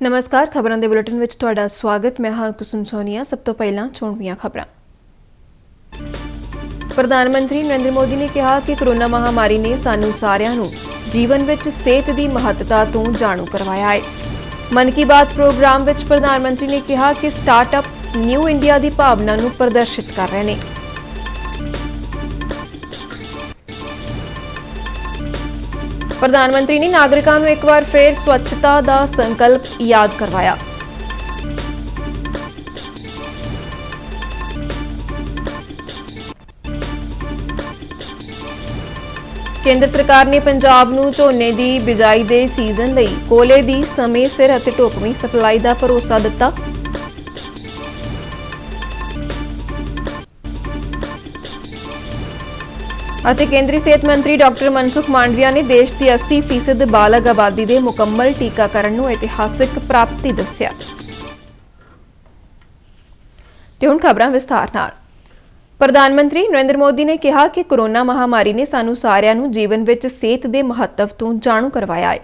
नमस्कार, खबरों के बुलेटिन विच तुहाडा स्वागत। मैं हाँ कुसुम सोनिया। सब तो पहला चोणवीआं खबरां। प्रधानमंत्री नरेंद्र मोदी ने कहा कि कोरोना महामारी ने सानू सारिਆਂ ਨੂੰ जीवन विच सेहत की महत्ता तो जाणू करवाया है। मन की बात प्रोग्राम विच प्रधानमंत्री ने कहा कि स्टार्टअप न्यू इंडिया की भावना ਨੂੰ प्रदर्शित कर रहे हैं। प्रधानमंत्री ने नागरिकों को एक बार फिर स्वच्छता का संकल्प याद करवाया। केंद्र सरकार ने पंजाब नूं झोने की बिजाई के सीजन लई कोले की समय सिर अते ढुकवीं सप्लाई का भरोसा दिता। केंद्रीय सेहत मंत्री डॉक्टर मनसुख मांडविया ने देश की 80% बालग आबादी के मुकम्मल टीकाकरण को ऐतिहासिक प्राप्ति दस्या। हुण खबरां विस्तार नाल। प्रधानमंत्री नरेंद्र मोदी ने कहा कि कोरोना महामारी ने सानू सारिਆਂ ਨੂੰ जीवन विच सेहत के महत्व तो जाणू करवाया है।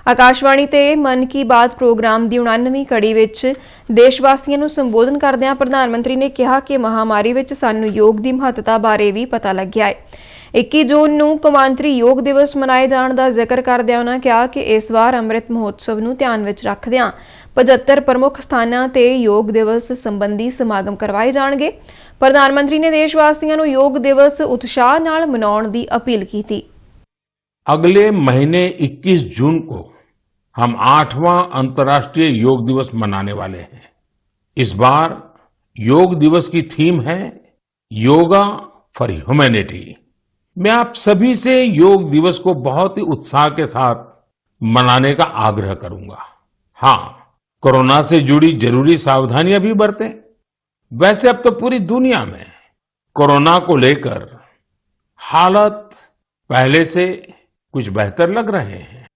आकाशवाणी ते मन की बात प्रोग्राम की 99वीं कड़ी विच देशवासियों को संबोधन करदिआं प्रधानमंत्री ने कहा कि महामारी विच सानू योग की महत्ता बारे भी पता लग्या है। 21 जून ਨੂੰ कौमांतरी योग दिवस मनाए जाने का जिक्र करदिआं उन्होंने कहा कि इस बार अमृत महोत्सव ਨੂੰ ध्यान विच रखदिआं 75 प्रमुख स्थानों ते योग दिवस संबंधी समागम करवाए जाणगे। प्रधानमंत्री ने देशवासियों को योग दिवस उत्साह नाल मनाउण दी अपील की थी। अगले महीने 21 जून को हम 8वां अंतर्राष्ट्रीय योग दिवस मनाने वाले हैं। इस बार योग दिवस की थीम है योगा फॉर ह्यूमैनिटी। मैं आप सभी से योग दिवस को बहुत ही उत्साह के साथ मनाने का आग्रह करूंगा। हाँ, कोरोना से जुड़ी जरूरी सावधानियां भी बरतें। वैसे अब तो पूरी दुनिया में कोरोना को लेकर हालत पहले से कुछ बेहतर लग रहे हैं।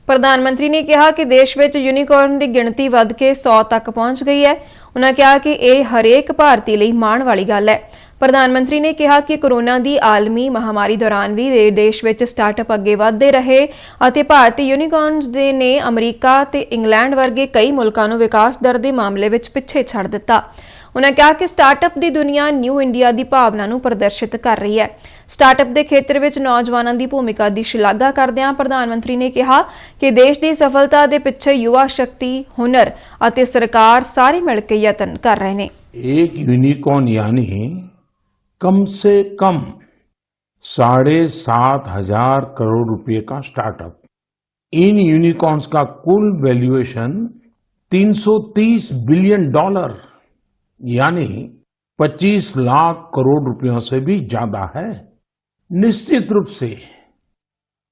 प्रधानमंत्री ने कहा कि देश में यूनिकॉर्न की गिनती वध के 100 तक पहुंच गई है। उन्होंने कहा कि यह हरेक भारतीय लिए माण वाली गल है। प्रधानमंत्री ने कहा कि कोरोना की आलमी महामारी दौरान भी देश में स्टार्टअप अगे वधदे रहे और भारतीय यूनिकॉर्न्स ने अमरीका ते इंग्लैंड वर्गे कई मुल्कों को विकास दर के मामले में पिछे छड़ दिता। उन्होंने कहा कि स्टार्टअप की दुनिया न्यू इंडिया की भावना को प्रदर्शित कर रही है। स्टार्टअप के खेत्र में नौजवानों की भूमिका की शलाघा करदिआं प्रधानमंत्री ने कहा कि देश की सफलता के पिछे युवा शक्ति, हुनर और सरकार सारे मिलकर यत्न कर रहे हैं। एक यूनिकॉर्न यानी कम से कम 7,500 करोड़ रुपए का स्टार्टअप। इन यूनिकॉर्न्स का कुल वैल्यूएशन $330 बिलियन यानी 25 लाख करोड़ रुपयों से भी ज्यादा है। निश्चित रूप से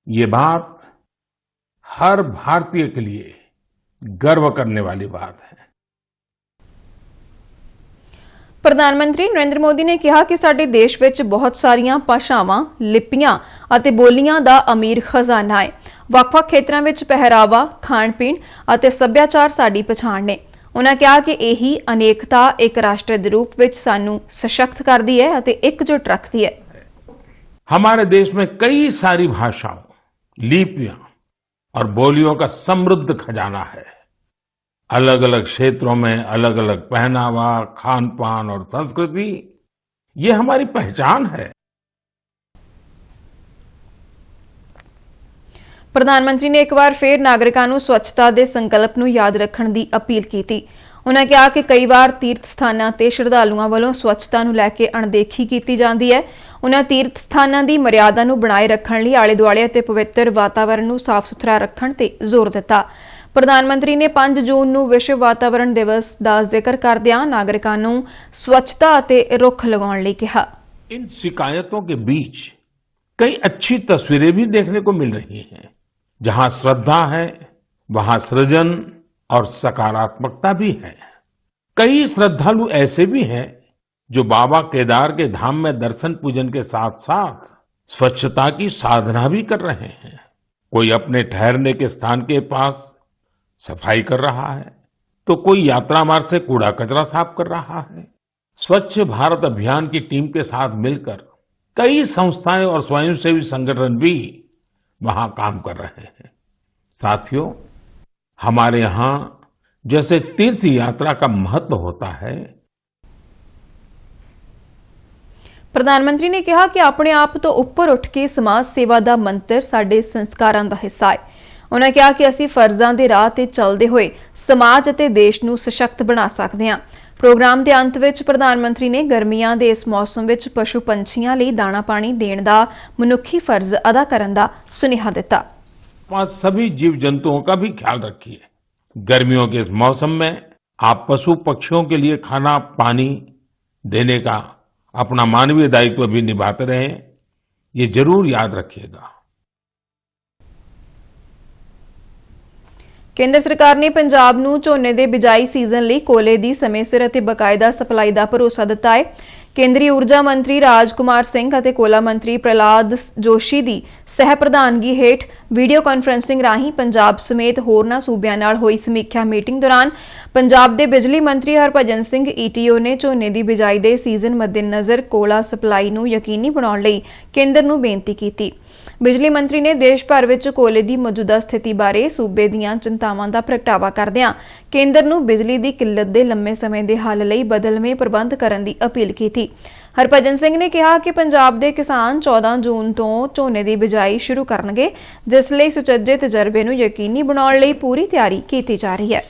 ये बात हर भारतीय के लिए गर्व करने वाली बात है। प्रधानमंत्री नरेंद्र मोदी ने कहा कि साडे देश विच बहुत सारियां भाषावां, लिपियां अते बोलियां दा अमीर खजाना है। ਵੱਖ-ਵੱਖ खेत्रों में पहरावा, खाण पीण अते सभ्याचार साडी पछाण ने। उन्होंने कहा कि यही अनेकता एक राष्ट्र के रूप में सानू सशक्त करती है अते एकजुट रखती है। हमारे देश में कई सारी भाषाओं, लिपियां और बोलियों का समृद्ध खजाना है। अलग अलग क्षेत्रों में अलग अलग पहनावा, खान पान और संस्कृति, ये हमारी पहचान है। प्रधानमंत्री ने एक बार फिर नागरिकों को स्वच्छता के संकल्प को याद रखने की अपील की थी। उन्होंने कहा कि कई बार तीर्थ स्थानों ते श्रद्धालुओं वालों स्वच्छता को लैके अणदेखी की जाती है। उन्होंने तीर्थ स्थानों की मर्यादा को बनाए रखने लिए आले दुआले अते पवित्र वातावरण को साफ सुथरा रखने ते जोर दिता। प्रधानमंत्री ने 5 जून को विश्व वातावरण दिवस का जिक्र करदिआं नागरिकों को स्वच्छता अते रुख लगाउण लई कहा। इन शिकायतों के बीच कई अच्छी तस्वीरें भी देखने को मिल रही हैं। जहां श्रद्धा है वहां सृजन और सकारात्मकता भी है। कई श्रद्धालु ऐसे भी हैं जो बाबा केदार के धाम में दर्शन पूजन के साथ साथ स्वच्छता की साधना भी कर रहे हैं। कोई अपने ठहरने के स्थान के पास सफाई कर रहा है तो कोई यात्रा मार्ग से कूड़ा कचरा साफ कर रहा है। स्वच्छ भारत अभियान की टीम के साथ मिलकर कई संस्थाएं और स्वयंसेवी संगठन भी वहां काम कर रहे हैं। साथियों, हमारे यहाँ जैसे तीर्थ यात्रा का महत्व होता है, प्रधानमंत्री ने कहा कि अपने आप तो ਉੱਪਰ ਉੱਠ ਕੇ ਸਮਾਜ ਸੇਵਾ ਦਾ ਮੰਤਰ ਸਾਡੇ ਸੰਸਕਾਰਾਂ ਦਾ ਹਿੱਸਾ ਹੈ। ਉਹਨਾਂ ਕਿਹਾ ਕਿ ਅਸੀਂ ਫਰਜ਼ਾਂ ਦੇ ਰਾਹ ਤੇ ਚੱਲਦੇ ਹੋਏ ਸਮਾਜ ਅਤੇ ਦੇਸ਼ ਨੂੰ ਸਸ਼ਕਤ ਬਣਾ ਸਕਦੇ ਹਾਂ। ਪ੍ਰੋਗਰਾਮ ਦੇ ਅੰਤ ਵਿੱਚ ਪ੍ਰਧਾਨ ਮੰਤਰੀ ਨੇ ਗਰਮੀਆਂ ਦੇ ਇਸ ਮੌਸਮ ਵਿੱਚ ਪਸ਼ੂ ਪੰਛੀਆਂ ਲਈ ਦਾਣਾ ਪਾਣੀ ਦੇਣ ਦਾ ਮਨੁੱਖੀ ਫਰਜ਼ ਅਦਾ ਕਰਨ ਦਾ ਸੁਨੇਹਾ ਦਿੱਤਾ। सभी जीव जंतुओं का भी ख्याल रखिए। गर्मियों के इस मौसम में आप पशु पक्षियों के लिए खाना पानी देने का अपना मानवीय दायित्व भी निभाते रहें, ये जरूर याद रखिएगा। ਕੇਂਦਰ ਸਰਕਾਰ ਨੇ ਪੰਜਾਬ ਨੂੰ ਝੋਨੇ ਦੇ ਬਿਜਾਈ ਸੀਜ਼ਨ ਲਈ ਕੋਲੇ ਦੀ ਸਮੇਂ ਸਿਰ ਅਤੇ ਬਕਾਇਦਾ ਸਪਲਾਈ ਦਾ ਭਰੋਸਾ ਦਿੱਤਾ ਹੈ। ਕੇਂਦਰੀ ਊਰਜਾ ਮੰਤਰੀ ਰਾਜਕੁਮਾਰ ਸਿੰਘ ਅਤੇ ਕੋਲਾ ਮੰਤਰੀ ਪ੍ਰਹਲਾਦ ਜੋਸ਼ੀ ਦੀ ਸਹਿ ਪ੍ਰਧਾਨਗੀ ਹੇਠ ਵੀਡੀਓ ਕਾਨਫਰੰਸਿੰਗ ਰਾਹੀਂ ਪੰਜਾਬ ਸਮੇਤ ਹੋਰਨਾਂ ਸੂਬਿਆਂ ਨਾਲ ਹੋਈ ਸਮੀਖਿਆ ਮੀਟਿੰਗ ਦੌਰਾਨ ਪੰਜਾਬ ਦੇ ਬਿਜਲੀ ਮੰਤਰੀ ਹਰਭਜਨ ਸਿੰਘ ਈਟੀਓ ਨੇ ਝੋਨੇ ਦੀ ਬਿਜਾਈ ਦੇ ਸੀਜ਼ਨ ਮੱਦੇਨਜ਼ਰ ਕੋਲਾ ਸਪਲਾਈ ਨੂੰ ਯਕੀਨੀ ਬਣਾਉਣ ਲਈ ਕੇਂਦਰ ਨੂੰ ਬੇਨਤੀ ਕੀਤੀ। ਬਿਜਲੀ ਮੰਤਰੀ ਨੇ ਦੇਸ਼ ਭਰ ਵਿੱਚ ਕੋਲੇ ਦੀ ਮੌਜੂਦਾ ਸਥਿਤੀ ਬਾਰੇ ਸੂਬੇ ਦੀਆਂ ਚਿੰਤਾਵਾਂ ਦਾ ਪ੍ਰਗਟਾਵਾ ਕਰਦਿਆਂ ਕੇਂਦਰ ਨੂੰ ਬਿਜਲੀ ਦੀ ਕਿੱਲਤ ਦੇ ਲੰਮੇ ਸਮੇਂ ਦੇ ਹੱਲ ਲਈ ਬਦਲਵੇਂ ਪ੍ਰਬੰਧ ਕਰਨ ਦੀ ਅਪੀਲ ਕੀਤੀ। ਹਰਭਜਨ ਸਿੰਘ ਨੇ ਕਿਹਾ ਕਿ ਪੰਜਾਬ ਦੇ ਕਿਸਾਨ 14 ਜੂਨ ਤੋਂ ਝੋਨੇ ਦੀ ਬਿਜਾਈ ਸ਼ੁਰੂ ਕਰਨਗੇ, ਜਿਸ ਲਈ ਸੁਚੱਜੇ ਤਜਰਬੇ ਨੂੰ ਯਕੀਨੀ ਬਣਾਉਣ ਲਈ ਪੂਰੀ ਤਿਆਰੀ ਕੀਤੀ ਜਾ ਰਹੀ ਹੈ।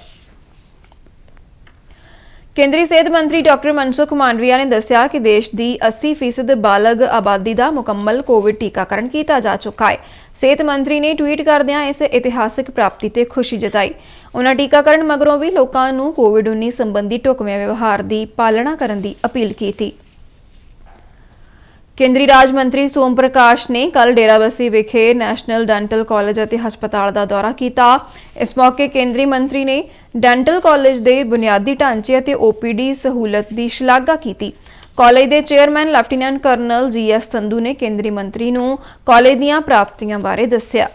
ਕੇਂਦਰੀ ਸਿਹਤ ਮੰਤਰੀ ਡਾਕਟਰ ਮਨਸੁਖ ਮਾਂਡਵੀਆ ਨੇ ਦੱਸਿਆ ਕਿ ਦੇਸ਼ ਦੀ 80% ਬਾਲਗ ਆਬਾਦੀ ਦਾ ਮੁਕੰਮਲ ਕੋਵਿਡ ਟੀਕਾਕਰਨ ਕੀਤਾ ਜਾ ਚੁੱਕਾ ਹੈ। ਸਿਹਤ ਮੰਤਰੀ ਨੇ ਟਵੀਟ ਕਰਦਿਆਂ ਇਸ ਇਤਿਹਾਸਕ ਪ੍ਰਾਪਤੀ ਤੇ ਖੁਸ਼ੀ ਜਤਾਈ। ਉਹਨਾਂ ਟੀਕਾਕਰਨ ਮਗਰੋਂ ਵੀ ਲੋਕਾਂ ਨੂੰ ਕੋਵਿਡ-19 ਸੰਬੰਧੀ ਢੁਕਵੇਂ ਵਿਵਹਾਰ ਦੀ ਪਾਲਣਾ ਕਰਨ ਦੀ ਅਪੀਲ ਕੀਤੀ। ਕੇਂਦਰੀ ਰਾਜ ਮੰਤਰੀ ਸੋਮ ਪ੍ਰਕਾਸ਼ ਨੇ ਕੱਲ ਡੇਰਾਬੱਸੀ ਵਿਖੇ ਨੈਸ਼ਨਲ ਡੈਂਟਲ ਕਾਲਜ ਅਤੇ ਹਸਪਤਾਲ ਦਾ ਦੌਰਾ ਕੀਤਾ। ਇਸ ਮੌਕੇ ਕੇਂਦਰੀ ਮੰਤਰੀ ਨੇ ਡੈਂਟਲ ਕਾਲਜ ਦੇ ਬੁਨਿਆਦੀ ਢਾਂਚੇ ਅਤੇ ਓਪੀਡੀ ਸਹੂਲਤ ਦੀ ਸ਼ਲਾਘਾ ਕੀਤੀ। ਕਾਲਜ ਦੇ chairman lieutenant colonel GS Sandhu ਨੇ ਕੇਂਦਰੀ ਮੰਤਰੀ ਨੂੰ ਕਾਲਜ ਦੀਆਂ ਪ੍ਰਾਪਤੀਆਂ ਬਾਰੇ ਦੱਸਿਆ।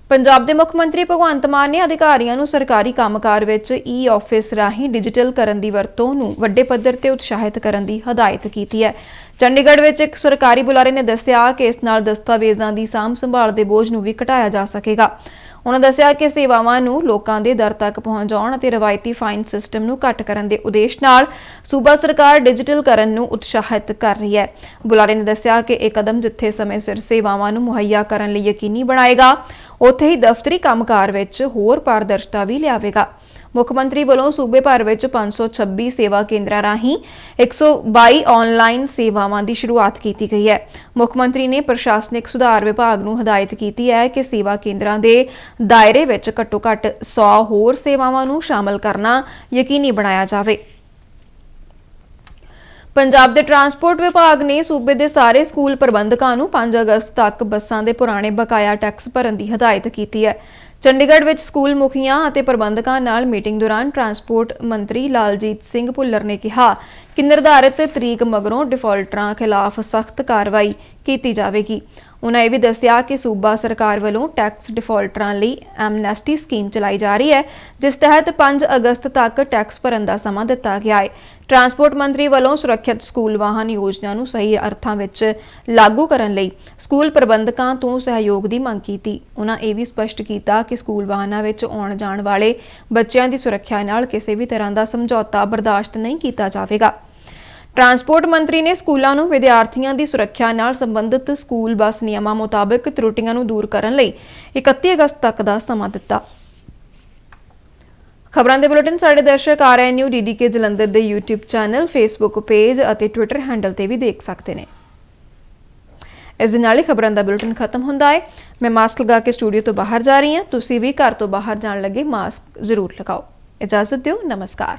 ਪੰਜਾਬ ਦੇ ਮੁੱਖ ਮੰਤਰੀ ਭਗਵੰਤ ਮਾਨ ਨੇ ਅਧਿਕਾਰੀਆਂ ਨੂੰ ਸਰਕਾਰੀ ਕੰਮਕਾਰ ਵਿੱਚ ਈ-ਆਫਿਸ ਰਾਹੀਂ ਡਿਜੀਟਲ ਕਰਨ ਦੀ ਵਰਤੋਂ ਨੂੰ ਵੱਡੇ ਪੱਧਰ ਤੇ ਉਤਸ਼ਾਹਿਤ ਕਰਨ ਦੀ ਹਦਾਇਤ ਕੀਤੀ ਹੈ। ਚੰਡੀਗੜ੍ਹ ਵਿੱਚ ਇੱਕ ਸਰਕਾਰੀ ਬੁਲਾਰੇ ਨੇ ਦੱਸਿਆ ਕਿ ਇਸ ਨਾਲ ਦਸਤਾਵੇਜ਼ਾਂ ਦੀ ਸਾਂਭ ਸੰਭਾਲ ਦੇ ਬੋਝ ਨੂੰ ਵੀ ਘਟਾਇਆ ਜਾ ਸਕੇਗਾ। ਉਹਨਾਂ ਦੱਸਿਆ ਕਿ ਸੇਵਾਵਾਂ ਨੂੰ ਲੋਕਾਂ ਦੇ ਦਰ ਤੱਕ ਪਹੁੰਚਾਉਣ ਅਤੇ ਰਵਾਇਤੀ ਫਾਈਨ ਸਿਸਟਮ ਨੂੰ ਘੱਟ ਕਰਨ ਦੇ ਉਦੇਸ਼ ਨਾਲ ਸੂਬਾ ਸਰਕਾਰ ਡਿਜੀਟਲ ਕਰਨ ਨੂੰ ਉਤਸ਼ਾਹਿਤ ਕਰ ਰਹੀ ਹੈ। ਬੁਲਾਰੇ ਨੇ ਦੱਸਿਆ ਕਿ ਇਹ ਕਦਮ ਜਿੱਥੇ ਸਮੇਂ ਸਿਰ ਸੇਵਾਵਾਂ ਨੂੰ ਮੁਹੱਈਆ ਕਰਨ ਲਈ ਯਕੀਨੀ ਬਣਾਏਗਾ, ਉੱਥੇ ਹੀ ਦਫ਼ਤਰੀ ਕੰਮਕਾਰ ਵਿੱਚ ਹੋਰ ਪਾਰਦਰਸ਼ਤਾ ਵੀ ਲਿਆਵੇਗਾ। ਮੁੱਖ ਮੰਤਰੀ ਵੱਲੋਂ ਸੂਬੇ ਭਰ ਵਿੱਚ 526 ਸੇਵਾ ਕੇਂਦਰਾਂ ਰਾਹੀਂ 122 ਆਨਲਾਈਨ ਸੇਵਾਵਾਂ ਦੀ ਸ਼ੁਰੂਆਤ ਕੀਤੀ ਗਈ ਹੈ। ਮੁੱਖ ਮੰਤਰੀ ਨੇ ਪ੍ਰਸ਼ਾਸਨਿਕ ਸੁਧਾਰ ਵਿਭਾਗ ਨੂੰ ਹਦਾਇਤ ਕੀਤੀ ਹੈ ਕਿ ਸੇਵਾ ਕੇਂਦਰਾਂ ਦੇ ਦਾਇਰੇ ਵਿੱਚ ਘੱਟੋ-ਘੱਟ 100 ਹੋਰ ਸੇਵਾਵਾਂ ਨੂੰ ਸ਼ਾਮਲ ਕਰਨਾ ਯਕੀਨੀ ਬਣਾਇਆ ਜਾਵੇ। ਪੰਜਾਬ ਦੇ ਟਰਾਂਸਪੋਰਟ ਵਿਭਾਗ ਨੇ ਸੂਬੇ ਦੇ ਸਾਰੇ ਸਕੂਲ ਪ੍ਰਬੰਧਕਾਂ ਨੂੰ 5 ਅਗਸਤ ਤੱਕ ਬੱਸਾਂ ਦੇ ਪੁਰਾਣੇ ਬਕਾਇਆ ਟੈਕਸ ਭਰਨ ਦੀ ਹਦਾਇਤ ਕੀਤੀ ਹੈ। ਚੰਡੀਗੜ੍ਹ ਵਿੱਚ ਸਕੂਲ ਮੁਖੀਆਂ ਅਤੇ ਪ੍ਰਬੰਧਕਾਂ ਨਾਲ ਮੀਟਿੰਗ ਦੌਰਾਨ ਟਰਾਂਸਪੋਰਟ ਮੰਤਰੀ ਲਾਲਜੀਤ ਸਿੰਘ ਭੁੱਲਰ ਨੇ ਕਿਹਾ ਕਿ ਨਿਰਧਾਰਿਤ ਤਰੀਕ ਮਗਰੋਂ ਡਿਫਾਲਟਰਾਂ ਖਿਲਾਫ ਸਖਤ ਕਾਰਵਾਈ ਕੀਤੀ ਜਾਵੇਗੀ। ਉਹਨਾਂ ਇਹ ਵੀ ਦੱਸਿਆ ਕਿ ਸੂਬਾ ਸਰਕਾਰ ਵੱਲੋਂ ਟੈਕਸ ਡਿਫਾਲਟਰਾਂ ਲਈ ਐਮਨੈਸਟੀ ਸਕੀਮ ਚਲਾਈ ਜਾ ਰਹੀ ਹੈ, ਜਿਸ ਤਹਿਤ 5 ਅਗਸਤ ਤੱਕ ਟੈਕਸ ਭਰਨ ਦਾ ਸਮਾਂ ਦਿੱਤਾ ਗਿਆ ਹੈ। ਟਰਾਂਸਪੋਰਟ ਮੰਤਰੀ ਵੱਲੋਂ ਸੁਰੱਖਿਅਤ ਸਕੂਲ ਵਾਹਨ ਯੋਜਨਾ ਨੂੰ ਸਹੀ ਅਰਥਾਂ ਵਿੱਚ ਲਾਗੂ ਕਰਨ ਲਈ ਸਕੂਲ ਪ੍ਰਬੰਧਕਾਂ ਤੋਂ ਸਹਿਯੋਗ ਦੀ ਮੰਗ ਕੀਤੀ। ਉਹਨਾਂ ਇਹ ਵੀ ਸਪਸ਼ਟ ਕੀਤਾ ਕਿ ਸਕੂਲ ਵਾਹਨਾਂ ਵਿੱਚ ਆਉਣ ਜਾਣ ਵਾਲੇ ਬੱਚਿਆਂ ਦੀ ਸੁਰੱਖਿਆ ਨਾਲ ਕਿਸੇ ਵੀ ਤਰ੍ਹਾਂ ਦਾ ਸਮਝੌਤਾ ਬਰਦਾਸ਼ਤ ਨਹੀਂ ਕੀਤਾ ਜਾਵੇਗਾ। ਟਰਾਂਸਪੋਰਟ ਮੰਤਰੀ ਨੇ ਸਕੂਲਾਂ ਨੂੰ ਵਿਦਿਆਰਥੀਆਂ ਦੀ ਸੁਰੱਖਿਆ ਨਾਲ ਸੰਬੰਧਿਤ ਸਕੂਲ ਬੱਸ ਨਿਯਮਾਂ ਮੁਤਾਬਕ ਤਰੁੱਟੀਆਂ ਨੂੰ ਦੂਰ ਕਰਨ ਲਈ 31 ਅਗਸਤ ਤੱਕ ਦਾ ਸਮਾਂ ਦਿੱਤਾ। ਖਬਰਾਂ ਦੇ ਬੁਲੇਟਿਨ ਸਾਡੇ ਦਰਸ਼ਕ RNU DDK ਜਲੰਧਰ ਦੇ YouTube ਚੈਨਲ, Facebook ਪੇਜ ਅਤੇ Twitter ਹੈਂਡਲ ਤੇ ਵੀ ਦੇਖ ਸਕਦੇ ਨੇ। ਇਸ ਦੇ ਨਾਲ ਹੀ ਖਬਰਾਂ ਦਾ ਬੁਲੇਟਿਨ ਖਤਮ ਹੁੰਦਾ ਹੈ। ਮੈਂ ਮਾਸਕ ਲਗਾ ਕੇ ਸਟੂਡੀਓ ਤੋਂ ਬਾਹਰ ਜਾ ਰਹੀ ਹਾਂ। ਤੁਸੀਂ ਵੀ ਘਰ ਤੋਂ ਬਾਹਰ ਜਾਣ ਲੱਗੇ ਮਾਸਕ ਜ਼ਰੂਰ ਲਗਾਓ। ਇਜਾਜ਼ਤ ਦਿਓ। ਨਮਸਕਾਰ।